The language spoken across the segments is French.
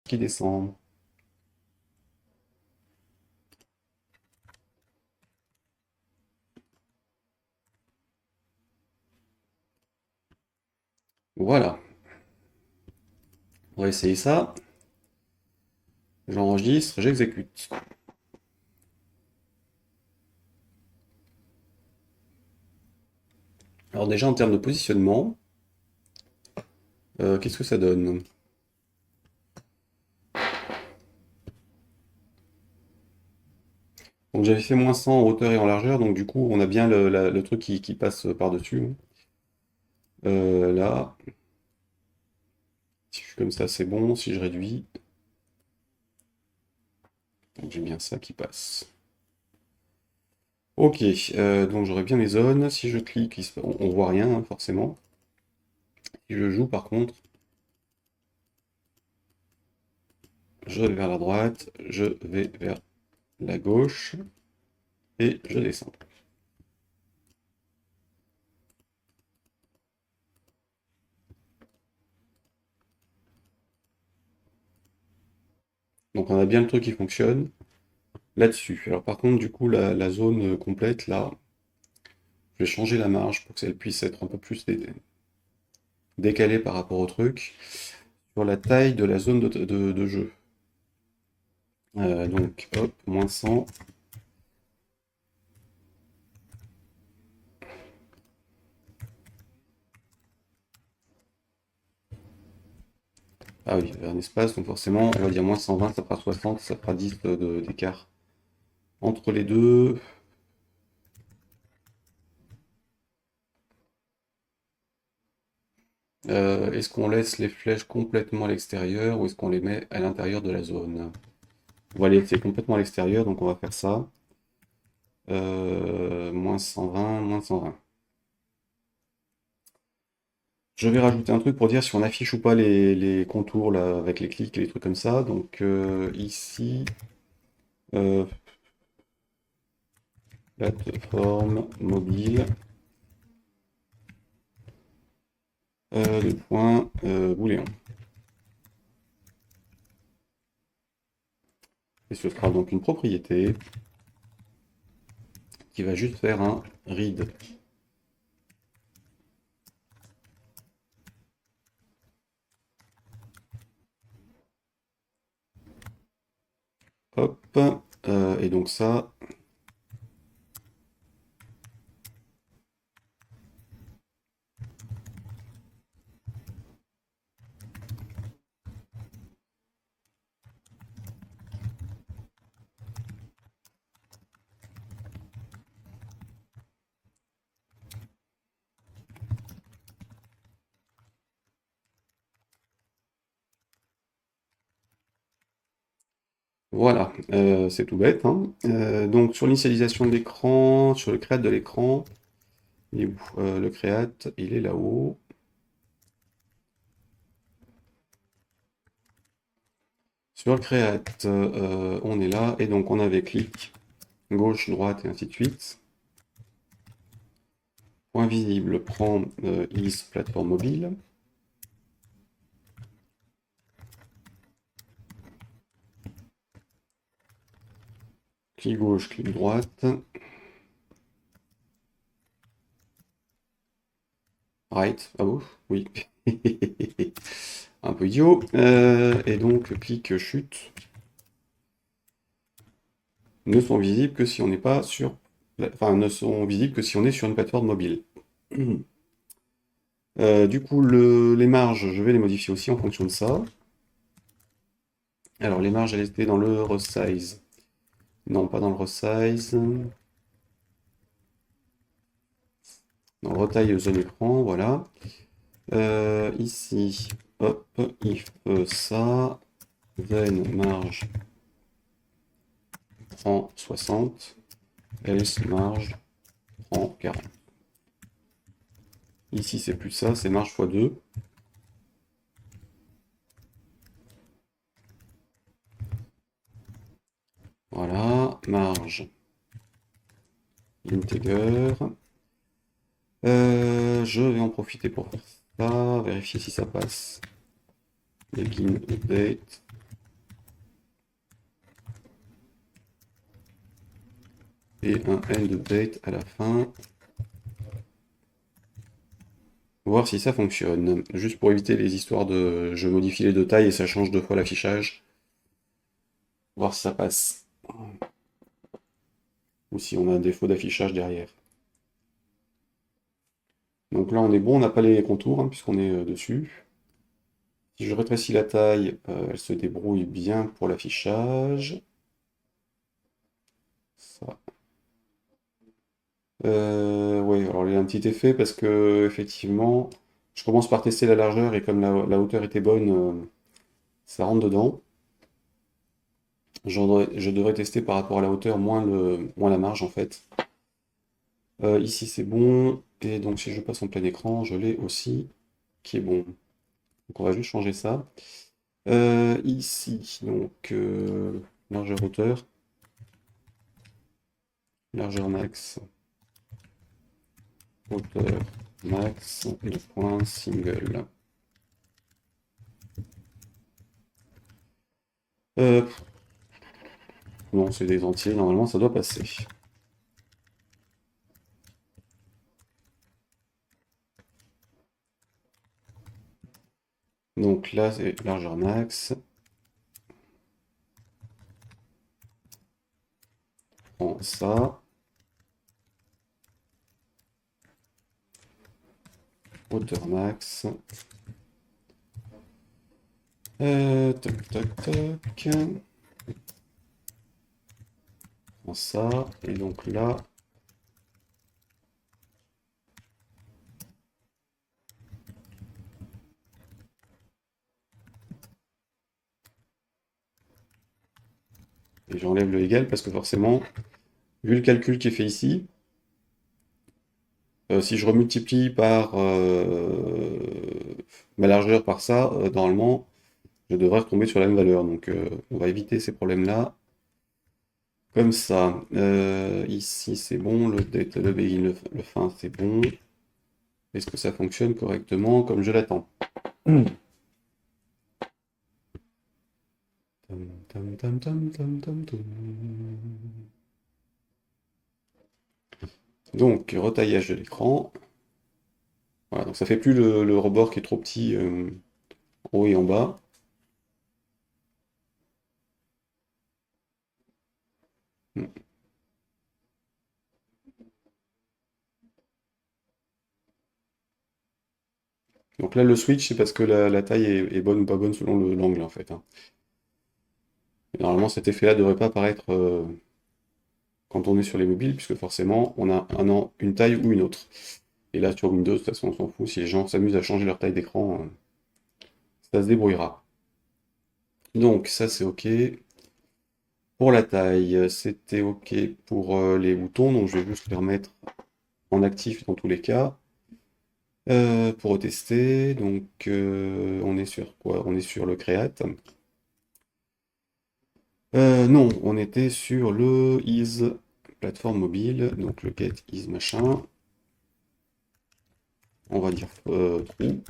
qui descend. Voilà, on va essayer ça. J'enregistre, j'exécute. Alors déjà en termes de positionnement, qu'est-ce que ça donne? Donc j'avais fait -100 en hauteur et en largeur, donc du coup on a bien le truc qui passe par-dessus, hein. Là, si je suis comme ça c'est bon, si je réduis, donc j'ai bien ça qui passe. Ok, donc j'aurais bien les zones, si je clique, on voit rien hein, forcément. Si je joue par contre, je vais vers la droite, je vais vers la gauche, et je descends. Donc on a bien le truc qui fonctionne là-dessus. Alors par contre, du coup, la zone complète, là, je vais changer la marge pour qu'elle puisse être un peu plus décalée par rapport au truc, sur la taille de la zone de jeu. Donc, hop, -100. Ah oui, un espace, donc forcément, on va dire -120, ça fera 60, ça fera 10 d'écart entre les deux. Est-ce qu'on laisse les flèches complètement à l'extérieur ou est-ce qu'on les met à l'intérieur de la zone? On va les laisser complètement à l'extérieur, donc on va faire ça. -120, -120. Je vais rajouter un truc pour dire si on affiche ou pas les contours là, avec les clics et les trucs comme ça. Donc ici, euh, plateforme mobile, le point booléen. Et ce sera donc une propriété qui va juste faire un read. Hop, et donc ça, voilà, c'est tout bête, hein. Donc sur l'initialisation de l'écran, sur le create de l'écran, il est où? Le create, il est là-haut. Sur le create, on est là, et donc on avait clic, gauche, droite, et ainsi de suite. Point visible prend is plateforme mobile. Clic gauche, clic droite. Right, ah bon? Oui. Un peu idiot. Et donc clic chute ne sont visibles que si on n'est pas sur. Enfin, ne sont visibles que si on est sur une plateforme mobile. Du coup, les marges, je vais les modifier aussi en fonction de ça. Alors, les marges, elles étaient dans le resize. Non, pas dans le resize. Dans le retail zone écran, voilà. Ici, hop, if ça, then marge prend 60, else marge prend 40. Ici, c'est plus ça, c'est marge x 2. Voilà, marge integer. Je vais en profiter pour faire ça, vérifier si ça passe. Begin update. et un end date à la fin. Voir si ça fonctionne. Juste pour éviter les histoires de je modifie les deux tailles et ça change deux fois l'affichage. Voir si ça passe. Ou si on a un défaut d'affichage derrière. Donc là on est bon, on n'a pas les contours hein, puisqu'on est dessus. Si je rétrécis la taille, elle se débrouille bien pour l'affichage. Ça. Oui, alors il y a un petit effet parce que effectivement, je commence par tester la largeur et comme la hauteur était bonne, ça rentre dedans. Je devrais tester par rapport à la hauteur moins la marge en fait. Ici c'est bon, et donc si je passe en plein écran, je l'ai aussi, qui est bon. Donc on va juste changer ça. Ici, donc largeur hauteur, largeur max, hauteur max, deux points, single. Euh, non, c'est des entiers, normalement ça doit passer. Donc là, c'est largeur max. On prend ça. Hauteur max. Tac, tac, tac. On prend ça. Et donc là, et j'enlève le égal parce que forcément, vu le calcul qui est fait ici, si je remultiplie par ma largeur par ça, normalement, je devrais retomber sur la même valeur. Donc on va éviter ces problèmes-là. Comme ça. Ici, c'est bon. Le date, le begin, le fin, c'est bon. Est-ce que ça fonctionne correctement comme je l'attends? Tam, tam, tam, tam, tam, tam. Donc, retaillage de l'écran. Voilà, donc ça fait plus le rebord qui est trop petit en haut et en bas. Donc là, le switch, c'est parce que la taille est bonne ou pas bonne selon l'angle, en fait, hein. Et normalement, cet effet-là ne devrait pas apparaître quand on est sur les mobiles, puisque forcément, on a une taille ou une autre. Et là, sur Windows, de toute façon, on s'en fout. Si les gens s'amusent à changer leur taille d'écran, ça se débrouillera. Donc, ça, c'est OK. Pour la taille, c'était OK pour les boutons, donc je vais juste les remettre en actif dans tous les cas. Pour retester, donc on est sur quoi? On est sur le Create. Non, on était sur le is plateforme mobile, donc le get is machin. On va dire true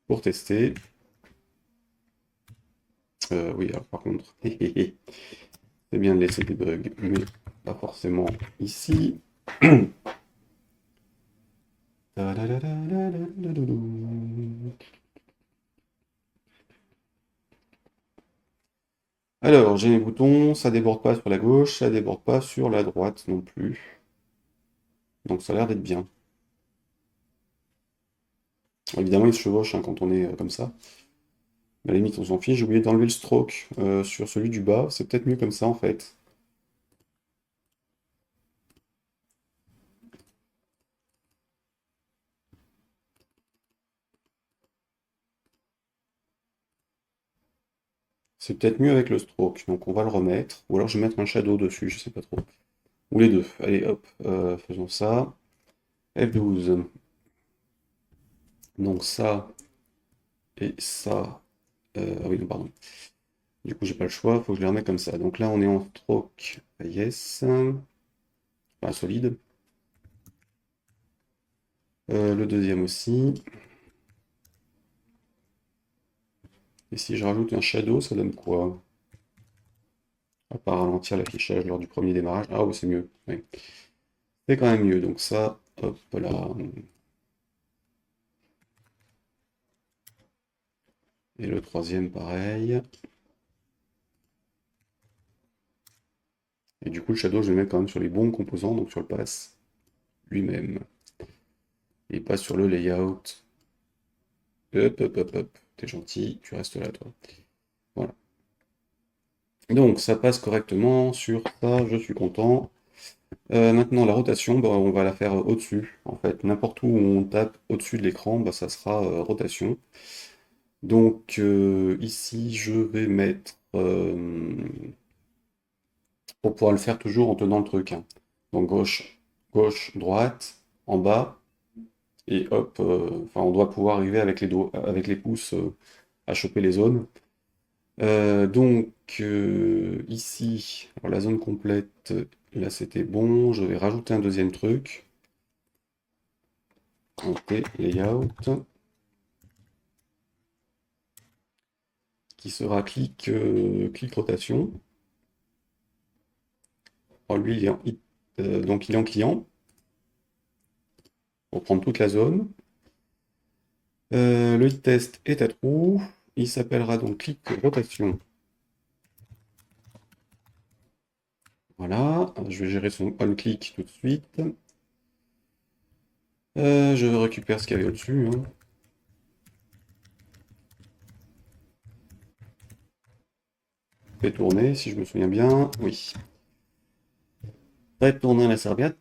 pour tester. Oui, alors par contre, c'est bien de laisser des bugs, mais pas forcément ici. Alors, j'ai mes boutons, ça déborde pas sur la gauche, ça déborde pas sur la droite non plus. Donc ça a l'air d'être bien. Évidemment, il se chevauche hein, quand on est comme ça. À la limite, on s'en fiche. J'ai oublié d'enlever le stroke sur celui du bas. C'est peut-être mieux comme ça en fait. C'est peut-être mieux avec le stroke. Donc on va le remettre. Ou alors je vais mettre un shadow dessus, je sais pas trop. Ou les deux. Allez, hop, faisons ça. F12. Donc ça et ça. Ah oui, non, pardon. Du coup, j'ai pas le choix, faut que je les remette comme ça. Donc là, on est en stroke. Yes. Enfin, solide. Le deuxième aussi. Et si je rajoute un shadow, ça donne quoi? À part ralentir l'affichage lors du premier démarrage. Ah oui, c'est mieux. Oui. C'est quand même mieux. Donc ça, hop là. Et le troisième, pareil. Et du coup, le shadow, je vais le mettre quand même sur les bons composants, donc sur le pass lui-même. Et pas sur le layout. Hop, hop, hop, hop. T'es gentil, tu restes là, toi. Voilà. Donc, ça passe correctement sur ça, je suis content. Maintenant, la rotation, bah, on va la faire au-dessus. En fait, n'importe où on tape au-dessus de l'écran, bah, ça sera rotation. Donc, ici, je vais mettre, pour pouvoir le faire toujours en tenant le truc, hein. Donc, gauche, gauche, droite, en bas, et hop, enfin, on doit pouvoir arriver avec les doigts, avec les pouces à choper les zones. Donc, ici, alors la zone complète, là c'était bon. Je vais rajouter un deuxième truc. Monter layout, qui sera clic rotation. Alors lui, il est donc il est en client, pour prendre toute la zone. Le hit test est à trous. Il s'appellera donc clic rotation. Voilà, je vais gérer son on-click tout de suite. Je récupère ce qu'il y avait au-dessus, hein. Fait tourner, si je me souviens bien. Oui. Fait tourner la serviette.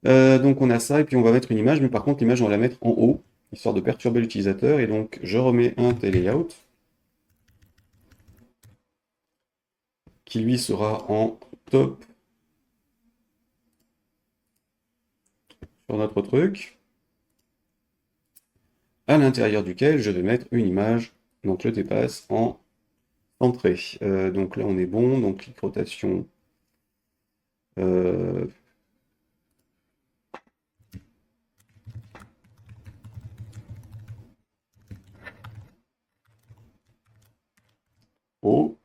Donc on a ça, et puis on va mettre une image, mais par contre l'image on va la mettre en haut, histoire de perturber l'utilisateur, et donc je remets un layout, qui lui sera en top sur notre truc, à l'intérieur duquel je vais mettre une image, donc le dépasse en entrée. Donc là on est bon, donc clic rotation. euh, haut,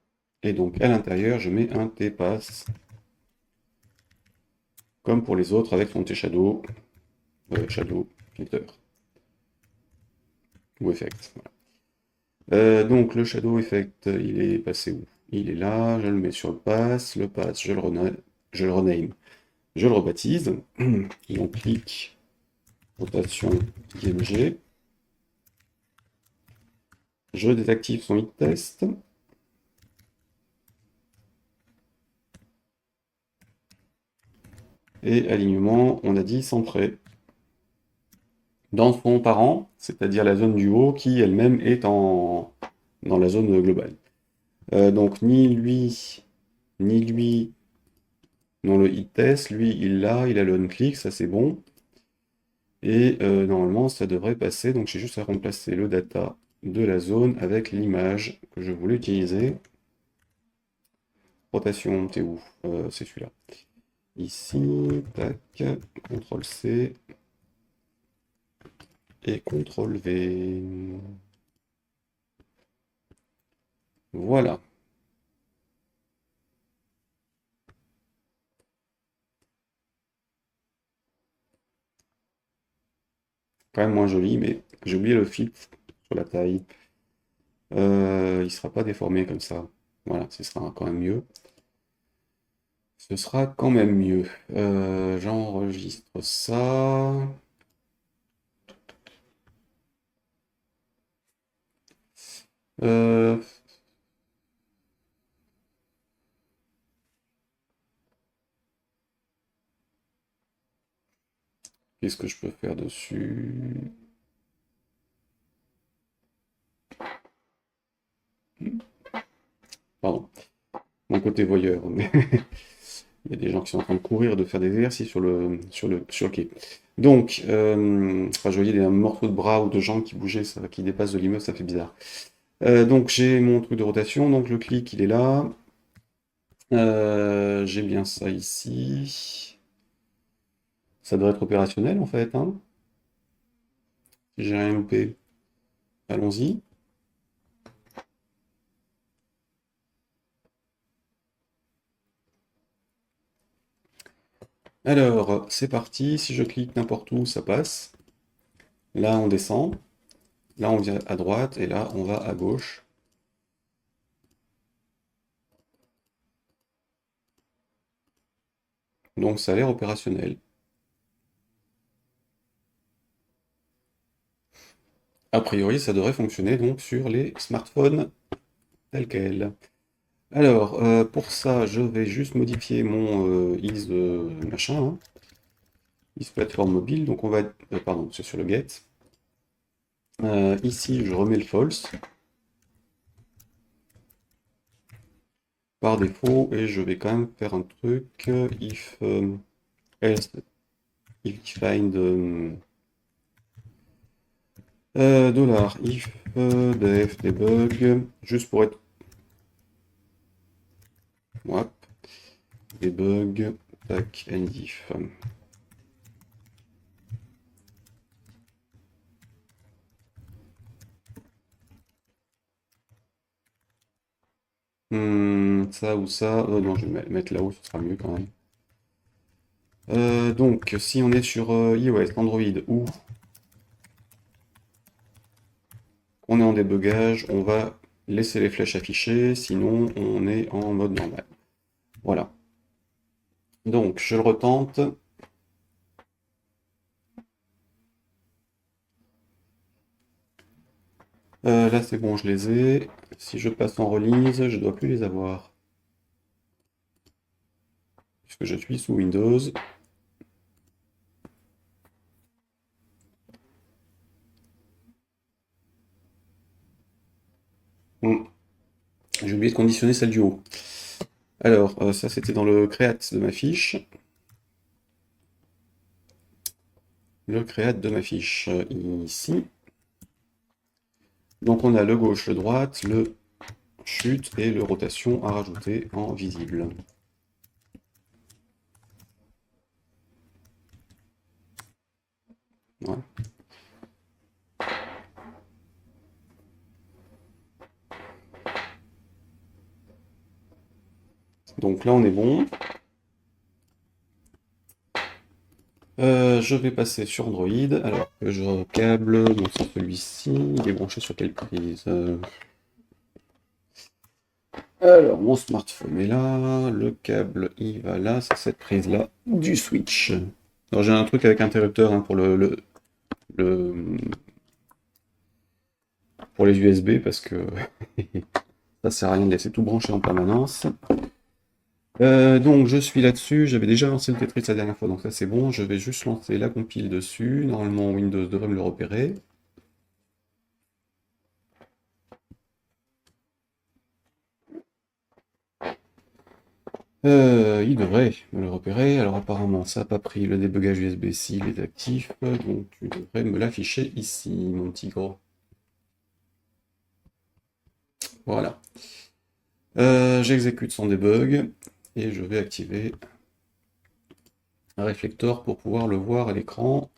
et donc à l'intérieur je mets un dépasse, comme pour les autres avec son T-Shadow, Shadow Filter, ou Effect. Voilà. Donc le Shadow Effect, il est passé où? Il est là, je le mets sur le pass, je le rename, je le rebaptise, donc clic, rotation, IMG, je désactive son hit test, et alignement, on a dit centré, dans son parent, c'est-à-dire la zone du haut, qui elle-même est dans la zone globale. Donc ni lui, non le hit test, lui il a le on-click, ça c'est bon. Et normalement, ça devrait passer. Donc, j'ai juste à remplacer le data de la zone avec l'image que je voulais utiliser. Rotation, t'es où? C'est celui-là. Ici, tac, CTRL-C et CTRL-V. Voilà. Quand même moins joli, mais j'ai oublié le filtre sur la taille. Il ne sera pas déformé comme ça. Voilà, ce sera quand même mieux. Ce sera quand même mieux. J'enregistre ça. Euh, Qu'est-ce que je peux faire dessus? Pardon, mon côté voyeur. Mais il y a des gens qui sont en train de courir, de faire des exercices sur le quai. Donc, enfin, je voyais des morceaux de bras ou de jambes qui bougeaient, ça, qui dépassent de l'immeuble, ça fait bizarre. Donc, j'ai mon truc de rotation, donc le clic, il est là. J'ai bien ça ici. Ça doit être opérationnel, en fait, hein. Si j'ai rien loupé, allons-y. Alors, c'est parti. Si je clique n'importe où, ça passe. Là, on descend. Là, on vient à droite. Et là, on va à gauche. Donc, ça a l'air opérationnel. A priori, ça devrait fonctionner donc sur les smartphones tels quels. Alors, pour ça, je vais juste modifier mon is machin, hein, is plateforme mobile. Donc, on va. Pardon, c'est sur le get. Ici, je remets le false par défaut et je vais quand même faire un truc. If else, if find dollar if def debug juste pour être. Hop, debug tac and if. Ça ou ça. Non, je vais mettre là-haut, ce sera mieux quand même. Donc, si on est sur iOS, Android ou on est en débugage, on va laisser les flèches affichées, sinon on est en mode normal. Voilà. Donc, je le retente. Là, c'est bon, je les ai. Si je passe en release, je dois plus les avoir. Puisque je suis sous Windows. J'ai oublié de conditionner celle du haut. Alors, ça c'était dans le create de ma fiche. Le create de ma fiche, ici. Donc on a le gauche, le droite, le chute et le rotation à rajouter en visible. Voilà. Donc là on est bon. Je vais passer sur Android. Alors que je recable, donc c'est celui-ci. Il est branché sur quelle prise? Alors mon smartphone est là. Le câble il va là. C'est cette prise-là du switch. Alors j'ai un truc avec interrupteur hein, pour le- pour les USB parce que ça sert à rien de laisser tout branché en permanence. Donc je suis là-dessus, j'avais déjà lancé le Tetris la dernière fois, donc ça c'est bon, je vais juste lancer la compile dessus, normalement Windows devrait me le repérer. Il devrait me le repérer, alors apparemment ça n'a pas pris le débugage USB-C, il est actif, donc tu devrais me l'afficher ici, mon petit gros. Voilà. J'exécute son debug, et je vais activer un réflecteur pour pouvoir le voir à l'écran.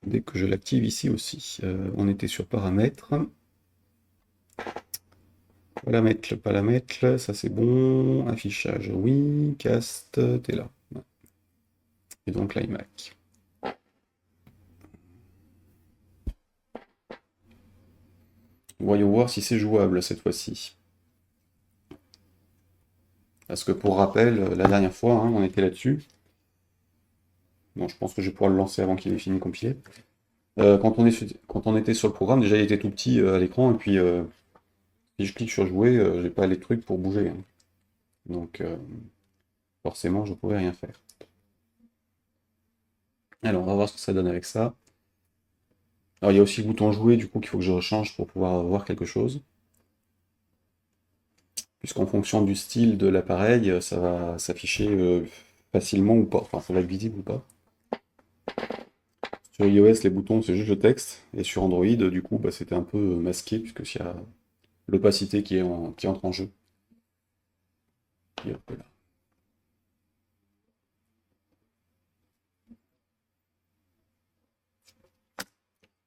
Dès que je l'active ici aussi. On était sur paramètres. Paramètres, ça c'est bon. Affichage, oui. Cast, t'es là. Et donc l'iMac. Voyons voir si c'est jouable cette fois-ci. Parce que pour rappel, la dernière fois, hein, on était là-dessus. Bon, je pense que je vais pouvoir le lancer avant qu'il ait fini de compiler. Quand on était sur le programme, déjà il était tout petit à l'écran, et puis si je clique sur jouer, j'ai pas les trucs pour bouger, hein. Donc forcément, je pouvais rien faire. Alors, on va voir ce que ça donne avec ça. Alors, il y a aussi le bouton jouer, du coup, qu'il faut que je rechange pour pouvoir voir quelque chose. Puisqu'en fonction du style de l'appareil, ça va s'afficher facilement ou pas. Enfin, ça va être visible ou pas. Sur iOS, les boutons, c'est juste le texte. Et sur Android, du coup, bah, c'était un peu masqué, puisque s'il y a l'opacité qui entre en jeu. Et hop là.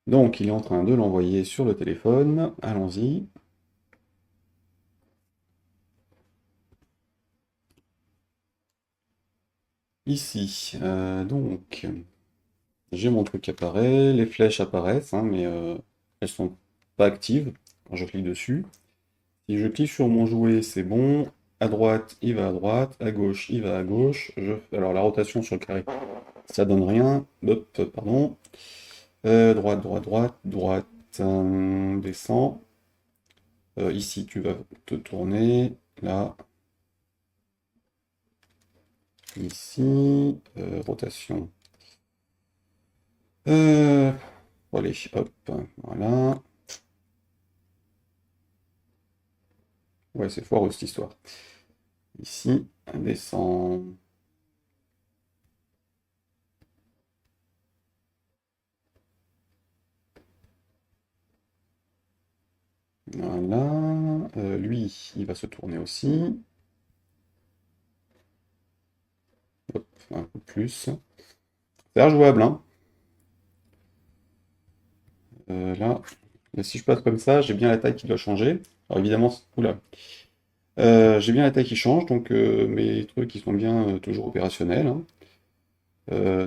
Donc, il est en train de l'envoyer sur le téléphone. Allons-y. Ici, donc, j'ai mon truc qui apparaît, les flèches apparaissent, hein, mais elles sont pas actives quand je clique dessus. Si je clique sur mon jouet, c'est bon. À droite, il va à droite. À gauche, il va à gauche. Alors la rotation sur le carré, ça donne rien. Hop, pardon. Droite, droite, droite, droite. Descend. Ici, tu vas te tourner. Là. Ici. Rotation. Euh, allez, hop. Voilà. Ouais, c'est foireux cette histoire. Ici, descend. Voilà. Lui, il va se tourner aussi. Hop, un peu plus. C'est rejouable, hein. Là, et si je passe comme ça, j'ai bien la taille qui doit changer. Alors évidemment, oula. J'ai bien la taille qui change, donc mes trucs ils sont bien toujours opérationnels, hein.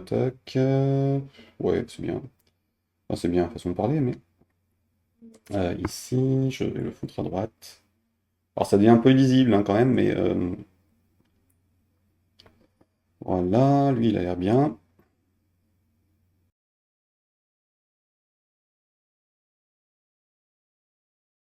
Tac. Ouais, c'est bien. Enfin, c'est bien, façon de parler, mais. Ici, je vais le foutre à droite. Alors ça devient un peu illisible hein, quand même, mais voilà, lui il a l'air bien.